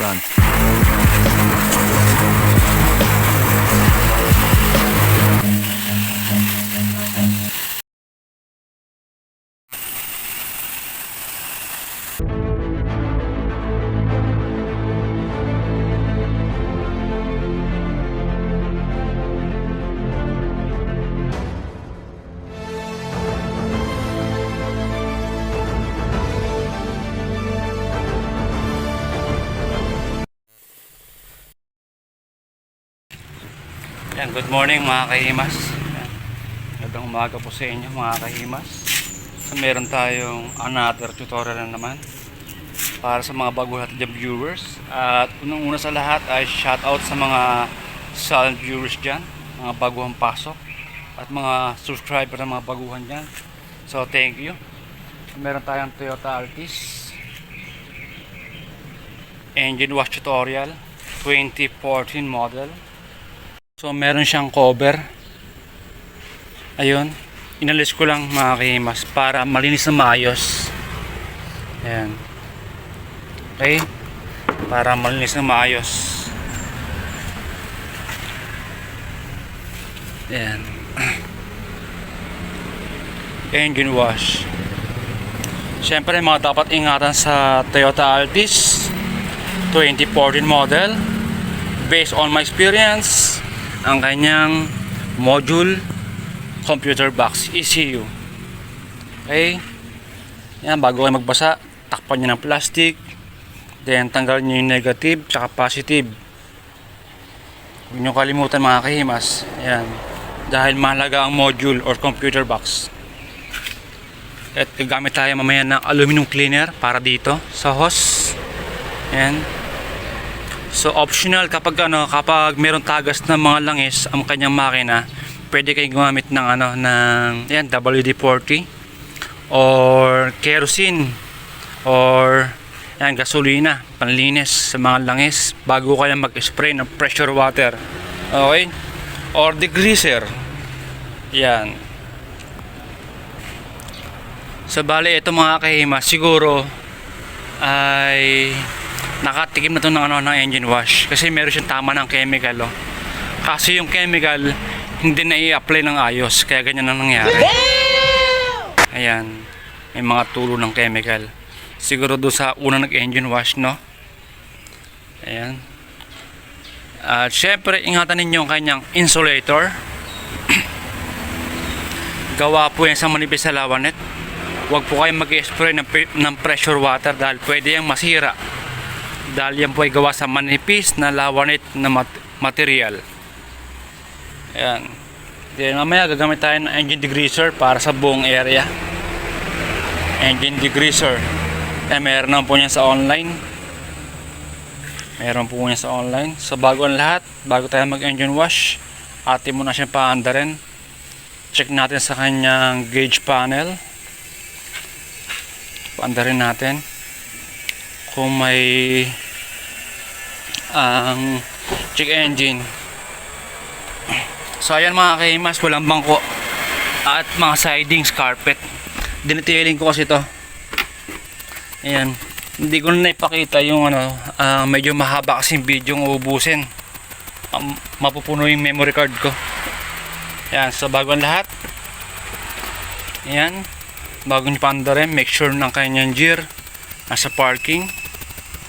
Production. Yan, good morning mga kahimas. Yan. Magandang umaga po sa inyo mga kahimas. So, meron tayong another tutorial na naman para sa mga bago natin viewers. At unang-una sa lahat ay shoutout sa mga silent viewers dyan, mga baguhang pasok at mga subscriber ng mga baguhan dyan. So thank you. So, meron tayong Toyota Altis engine wash tutorial 2014 model. So meron siyang cover. Ayun, inalis ko lang mga kahimas para malinis na maayos. Ayan. Okay, para malinis na maayos. Ayan. Engine wash. Siyempre mga dapat ingatan sa Toyota Altis 2014 model. Based on my experience, ang kanyang module computer box ECU. Okay, yan, bago kayo magbasa, takpan nyo ng plastic, then tanggalin nyo yung negative tsaka positive. Huwag nyo kalimutan mga kahimas, yan, dahil mahalaga ang module or computer box. At gagamit tayo mamaya ng aluminum cleaner para dito sa hose. Yan. So optional kapag meron tagas ng mga langis ang kanyang makina, pwede kayong gumamit ng ng WD-40 or kerosene or yan, gasolina panlinis sa mga langis bago kayo mag-spray ng pressure water. Okay? Or degreaser. Yan. So bali ito mga kahimas, siguro ay nakatikim na to ng engine wash kasi meron siyang tama ng chemical kasi yung chemical hindi na i-apply ng ayos kaya ganyan ang nangyari. Ayan, may mga tulo ng chemical siguro doon sa unang nag-engine wash, no? Ayan. At syempre ingatan ninyo yung kanyang insulator. Gawa po yan sa manipis na lawanet. Huwag po kayong mag-spray ng pressure water dahil pwede yung masira. Dahil yan po ay gawa sa manipis na lawanit na material. Ayan. Then mamaya gagamit tayo ng engine degreaser para sa buong area. Engine degreaser. Meron naman po niyan sa online. Meron po niyan sa online. So bago ang lahat, bago tayo mag engine wash, atin muna siyang paandarin. Check natin sa kanyang gauge panel. Paandarin natin kung may ang check engine. So ayan mga kahimas, walang bangko at mga sidings, carpet. Dinetailing ko kasi ito. Ayan, hindi ko na ipakita yung medyo mahaba kasing video yung uubusin. Mapupuno yung memory card ko. Ayan, so bago ang lahat, ayan, bago nyo paandarin, make sure ng kanyang gear nasa parking.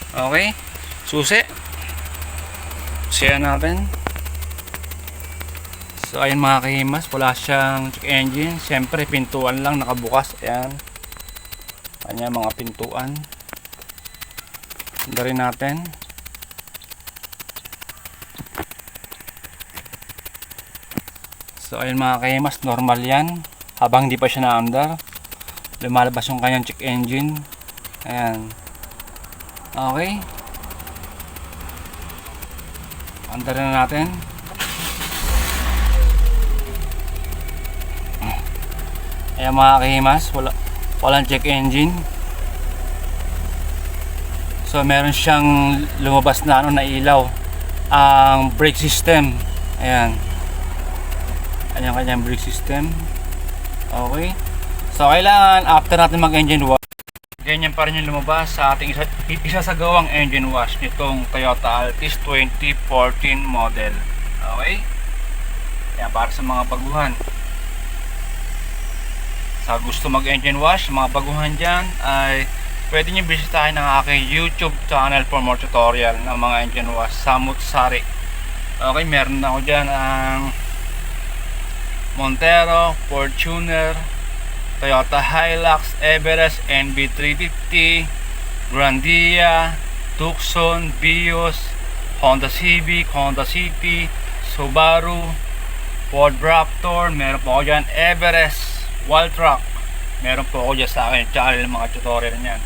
Okay, susi siya natin. So ayun mga kahimas, wala siyang check engine. Siyempre pintuan lang nakabukas. Ayan, kanya mga pintuan. Dari natin. So ayun mga kahimas, normal yan habang hindi pa siya na-under. Lumalabas yung kanyang check engine. Ayan. Okay. Andarin na natin. Ayan mga kahimas, walang check engine. So meron siyang lumabas na na ilaw. Ang brake system. Ayan. Ayan yung kanyang brake system. Okay. So kailangan after natin mag engine wash, ganyan pa rin yung lumabas sa ating isa sa gawang engine wash nitong Toyota Altis 2014 model. Okay? Yan, para sa mga baguhan. Sa gusto mag engine wash, mga baguhan dyan, ay pwede nyo bisitahin ang aking YouTube channel for more tutorial ng mga engine wash. Samut Sari. Okay, meron na ako dyan ang Montero, Fortuner, Toyota Hilux, Everest, NB350, Grandia, Tucson, Vios, Honda Civic, Honda City, Subaru, Ford Raptor, meron po ako dyan Everest, Waltruck, meron po ako dyan sa akin channel mga tutorial niyan.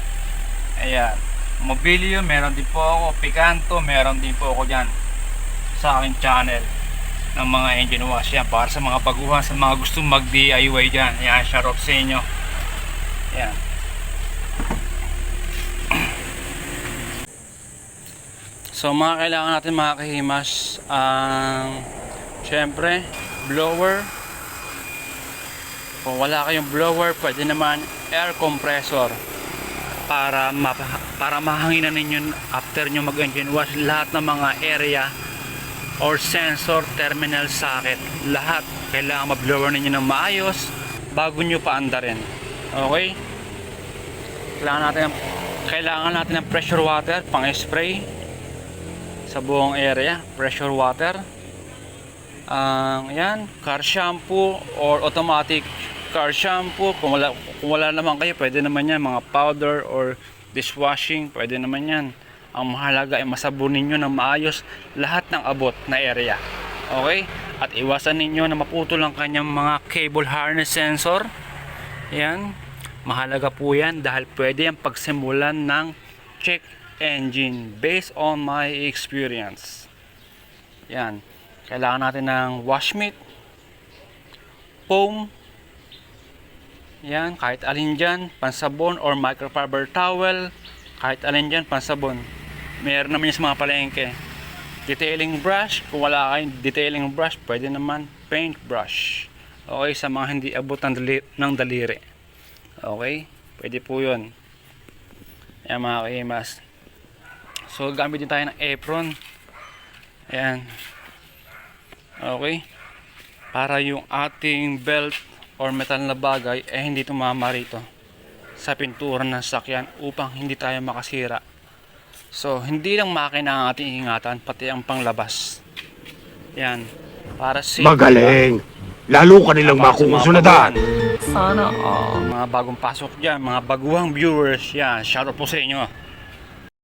Ayan, Mobilio, meron din po ako, Picanto, meron din po ako dyan sa aking channel ng mga engine wash. Yan, para sa mga baguhan, sa mga gustong mag DIY dyan. Yan, shoutout sa inyo. Yan. So mga kailangan natin mga kahimas, syempre blower. Kung wala kayong blower, pwede naman air compressor para mahanginan ninyo after nyo mag engine wash lahat ng mga area or sensor terminal socket, lahat kailangan ma-blower ninyo ng maayos bago nyo paandarin. Okay, kailangan natin ng pressure water pang spray sa buong area. Pressure water, yan, car shampoo or automatic car shampoo. Kung wala naman kayo, pwede naman yan mga powder or dishwashing, pwede naman yan. Ang mahalaga ay masabunin nyo ng maayos lahat ng abot na area. Okay? At iwasan ninyo na maputol ang kanyang mga cable harness sensor. Yan. Mahalaga po yan dahil pwede yung pagsimulan ng check engine based on my experience. Yan. Kailangan natin ng wash mitt, foam, yan, kahit alin dyan, pansabon or microfiber towel, kahit alin dyan, pansabon. Meron naman yung sa mga palengke. Detailing brush, kung wala kayong detailing brush, pwede naman paint brush. Okay, sa mga hindi abot ng daliri. Okay, pwede po yun. Ayan mga kahimas. So gamit din tayo ng apron. Ayan. Okay, para yung ating belt or metal na bagay ay hindi tumama rito sa pintura ng sasakyan upang hindi tayo makasira. So hindi lang makina ang ating ingatan, pati ang panglabas. Yan, para safe. Magaling! Lalo ka nilang makukusunatan. Sana mga bagong pasok dyan, mga baguhang viewers, yan, shoutout po sa inyo.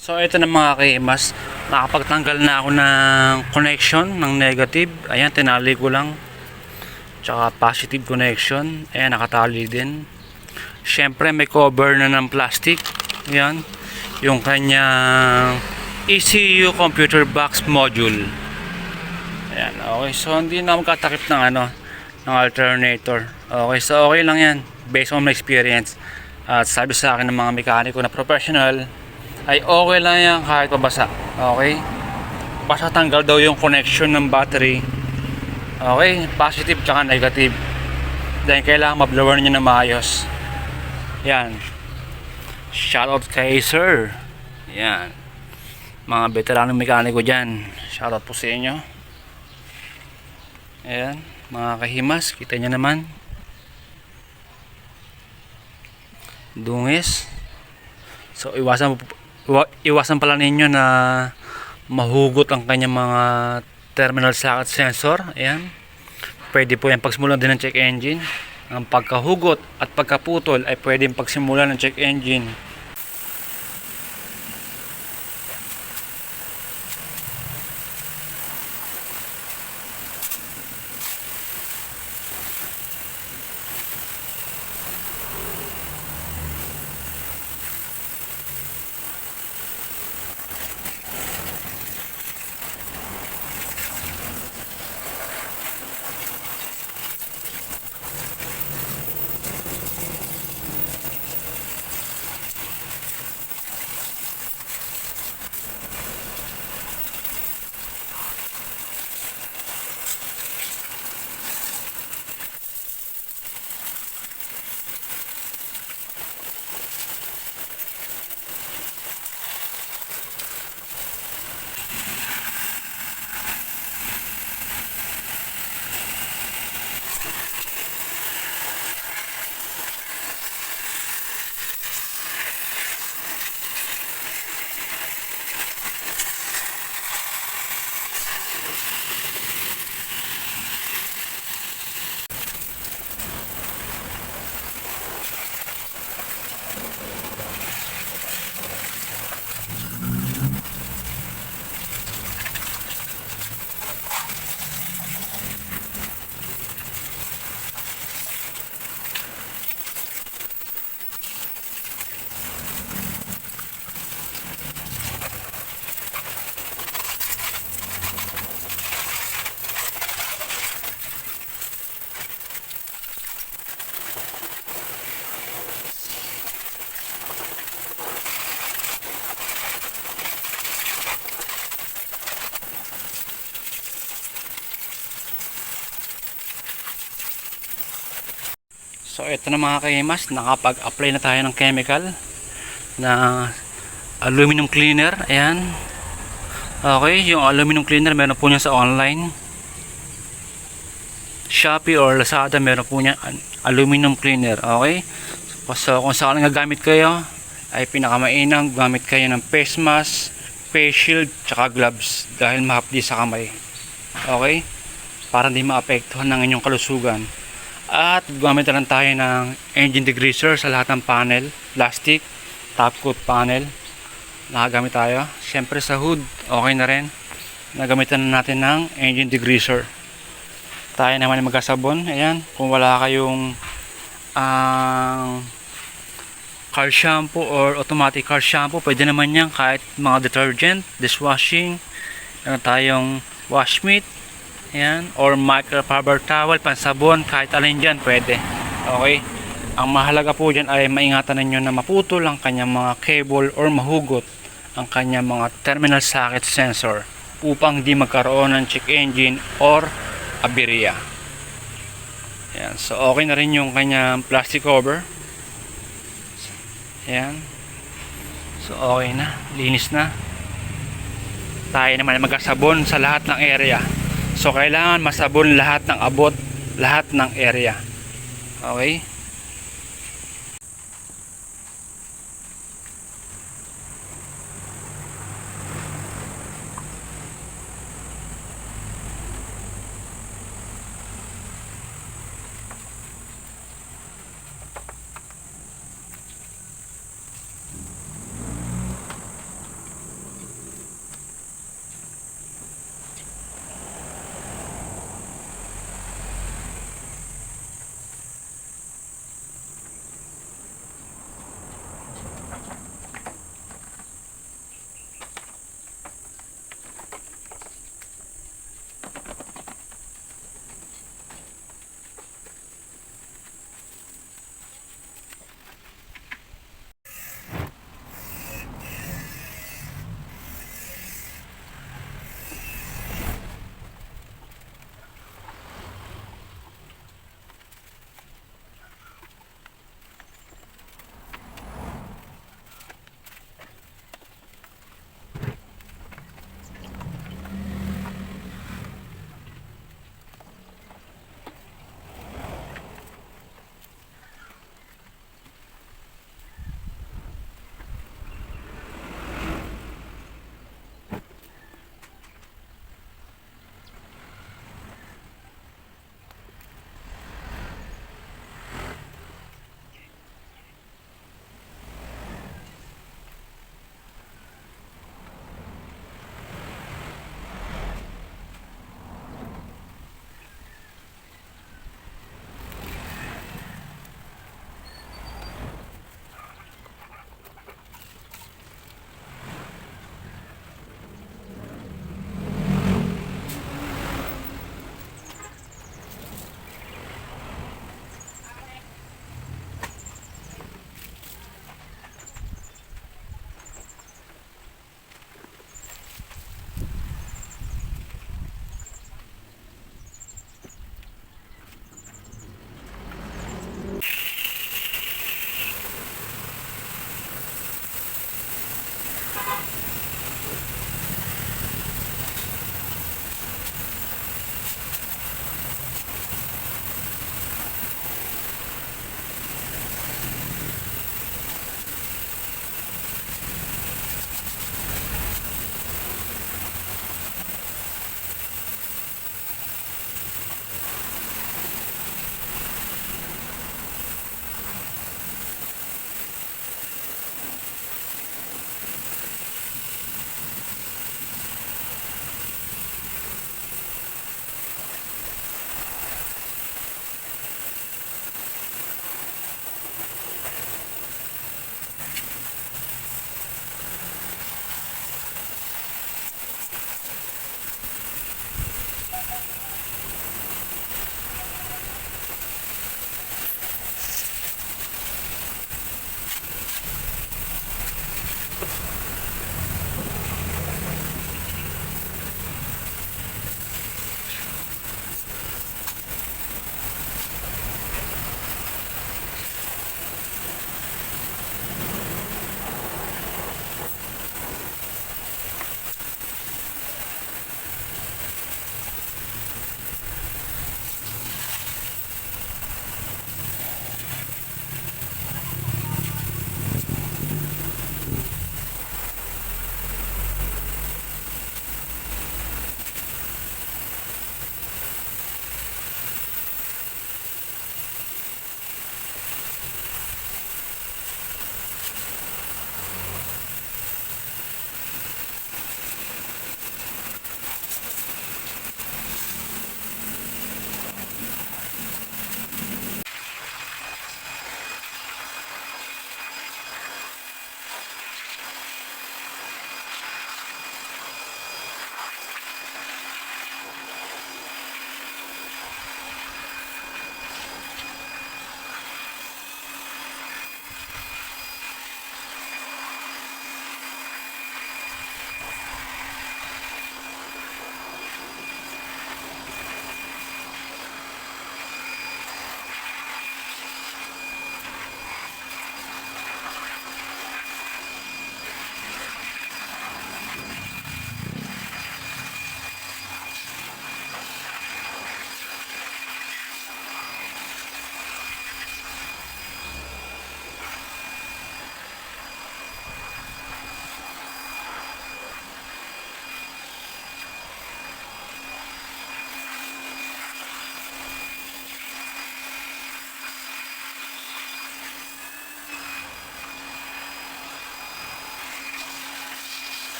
So ito na mga kahimas, nakapagtanggal na ako ng connection ng negative. Ayan, tinali ko lang. Tsaka positive connection. Ayan, nakatali din. Syempre may cover na ng plastic. Ayan, yung kanyang ECU computer box module. Ayan, okay. So hindi na magkatakip ng ng alternator. Okay, so okay lang yan based on my experience. At sabi sa akin ng mga mekaniko na professional ay okay lang yan kahit pabasa. Okay, basta tanggal daw yung connection ng battery. Okay, positive tsaka negative. Dahil kailangan ma-blower nyo na maayos. Yan, shoutout kay sir. Yan, mga veteranong mekaniko dyan, shoutout po sa inyo. Ayan mga kahimas, kita nyo naman dungis. So iwasan pala ninyo na mahugot ang kanyang mga terminal socket sensor. Ayan, pwede po yan pagsimulan din ng check engine. Ang pagkahugot at pagkaputol ay pwedeng pagsimulan ng check engine. So ito na mga kaimas, nakapag-apply na tayo ng chemical na aluminum cleaner. Ayan. Okay, yung aluminum cleaner meron po niya sa online. Shopee or Lazada meron po niya aluminum cleaner. Okay. So kung saan gagamit kayo, ay pinakamainam gamit kayo ng face mask, face shield, tsaka gloves dahil mahapdi sa kamay. Okay? Para hindi maapektuhan ng inyong kalusugan. At gamit na lang tayo ng engine degreaser sa lahat ng panel, plastic, top coat panel. Nakagamit tayo. Siyempre sa hood, okay na rin. Nagamitan na natin ng engine degreaser. Tayo naman ay magkasabon. Ayan, kung wala kayong car shampoo or automatic car shampoo, pwede naman yan kahit mga detergent, dishwashing. Meron tayong washmeat, ayan, or microfiber towel, pansabon, kahit alin dyan pwede. Okay, ang mahalaga po dyan ay maingatan ninyo na maputol ang kanyang mga cable or mahugot ang kanyang mga terminal socket sensor upang di magkaroon ng check engine or aberya. Ayan, so okay na rin yung kanyang plastic cover. Ayan. So okay na, linis na. Tayo naman magkasabon sa lahat ng area. So kailangan masabon lahat ng abot, lahat ng area. Okay?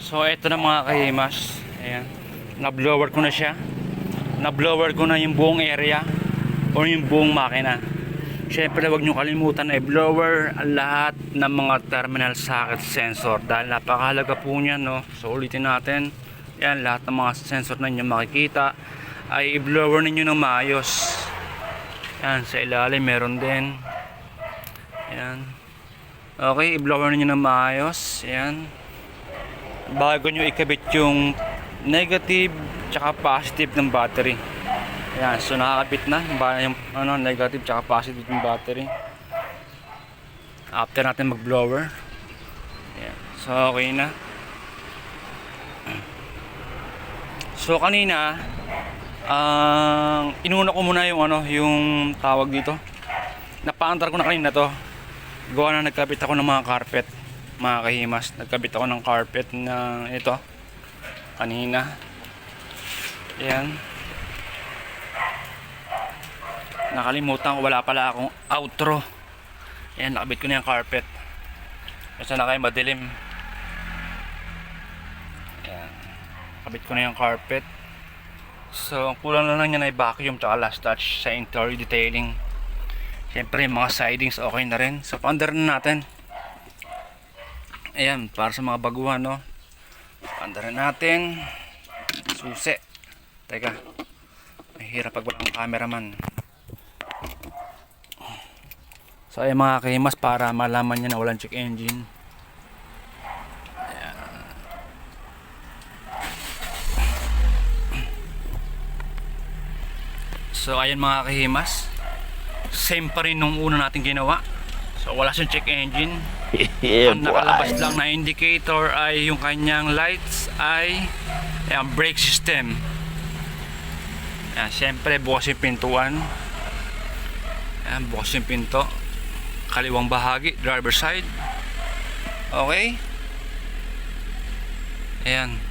So ito na mga kahimas. Ayan. Na-blower ko na siya. Na-blower ko na yung buong area o yung buong makina. Syempre huwag nyo kalimutan na i-blower ang lahat ng mga terminal socket sensor dahil napakahalaga po niyan, no? So ulitin natin. Yan, lahat ng mga sensor na inyo makikita ay i-blower ninyo ng maayos. Yan, sa ilalim meron din. Yan. Okay, i-blower ninyo ng maayos. Yan. Bago nyo ikabit yung negative tsaka positive ng battery. Ayan, so nakakabit na yung negative tsaka positive ng battery after natin mag blower. Ayan, so okay na. So kanina inuna ko muna yung tawag dito, napaandar ko na kanina to gawa na nagkabit ako ng mga carpet mga kahimas. Nagkabit ako ng carpet na ito kanina. Ayan, nakalimutan ko, wala pala akong outro. Ayan, nakabit ko na yung carpet kasi na kayo madilim. Ayan, nakabit ko na yung carpet. So ang kulang na lang niya na i-vacuum tsaka last touch sa interior detailing. Siyempre mga sidings okay na rin. So paandar na natin. Ayan, para sa mga baguhan, no? Paandar na natin. Susi. Teka, mahirap pag walang cameraman. So ayan mga kahimas, para malaman niya na walang check engine. Ayan. So ayan mga kahimas, same pa rin nung una natin ginawa. So wala siyang check engine. Yeah, Ang nakalabas lang na indicator ay yung kanyang lights ay ayan, brake system. Ayan, syempre bukas yung pintuan. Ayan, bukas yung pinto, kaliwang bahagi, driver side. Okay. Ayan.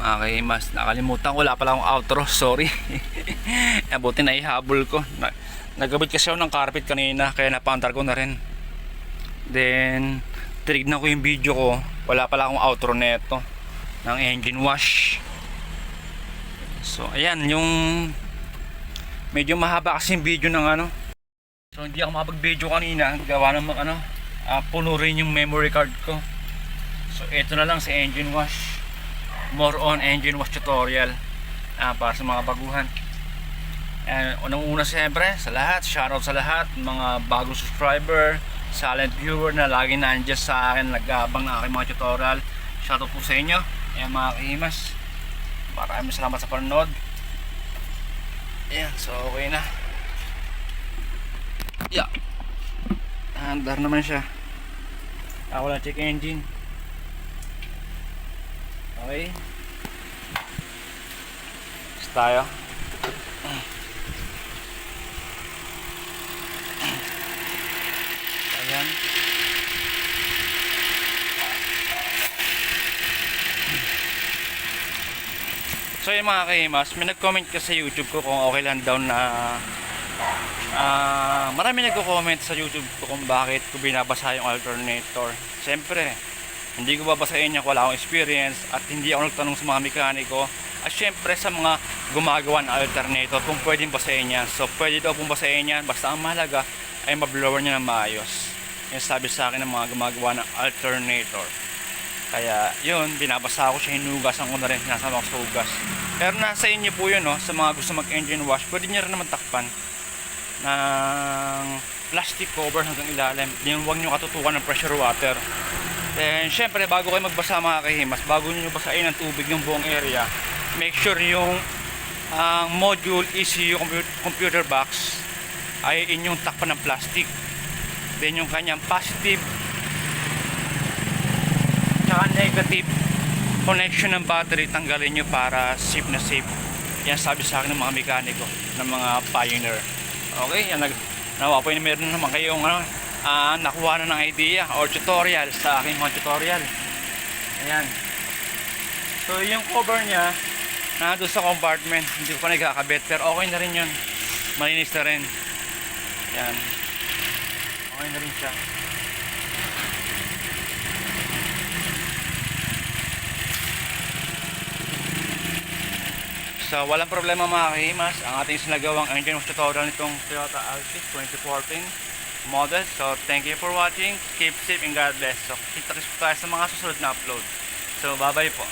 Okay, mas nakalimutan ko, wala pala akong outro, sorry. Buti na ihabol ko. Nagabit kasi ako ng carpet kanina, kaya napaandar ko na rin. Then tinignan ko yung video ko, wala pala akong outro neto ng engine wash. So ayan, yung medyo mahaba kasi yung video ng so hindi ako makapag-video kanina gawa ng puno rin yung memory card ko. So ito na lang sa engine wash, more on engine wash tutorial para sa mga baguhan. And unang-una siyempre sa lahat, shoutout sa lahat mga bagong subscriber, silent viewer na lagi nandiyan sa akin, nag-aabang na aking mga tutorial. Shoutout po sa inyo. Ayan mga kahimas, maraming salamat sa panonood. Ayan, so okay na. Yeah, andar naman siya. Wala check engine. Okay, tayo. Ayan. So yung mga kahimas, may nag-comment ka sa YouTube ko kung okay lang daw na marami nagko-comment sa YouTube ko kung bakit ko binabasa yung alternator. Siyempre, hindi ko babasahin niya kung wala akong experience at hindi ako nagtanong sa mga mekaniko at syempre sa mga gumagawa ng alternator kung pwedeng basahin niya. So pwede daw pong basahin niya, basta ang mahalaga ay mablower niya ng maayos. Yung sabi sa akin ng mga gumagawa ng alternator. Kaya yun, binabasa ko siya, hinugasan ko na rin, sinasama ko sa hugas. Pero nasa inyo po yun, no? Sa mga gusto mag engine wash, pwede nyo rin naman takpan ng plastic cover hanggang ilalim. Yung huwag nyo katutukan ng pressure water. Then syempre bago kayo magbasa mga kahimas, bago nyo basahin ng tubig yung buong area, make sure yung module ECU computer box ay inyong takpan ng plastic. Then yung kanyang positive tsaka negative connection ng battery, tanggalin nyo para safe na safe. Yan sabi sa akin ng mga mekaniko, ng mga pioneer. Okay, yan nawa po yun, meron naman kayong nakuha na ng idea or tutorial sa aking mga tutorial. Ayan. So yung cover nya nandun sa compartment, hindi ko pa nagkakabit, pero okay na rin yun, malinis na rin. Ayan, okay na rin siya. So, walang problema mga kahimas. Ang ating sinagawang engine wash tutorial nitong Toyota Altis 2014 model. So, thank you for watching. Keep safe and God bless. So, kita-kits po tayo sa mga susunod na upload. So, bye-bye po.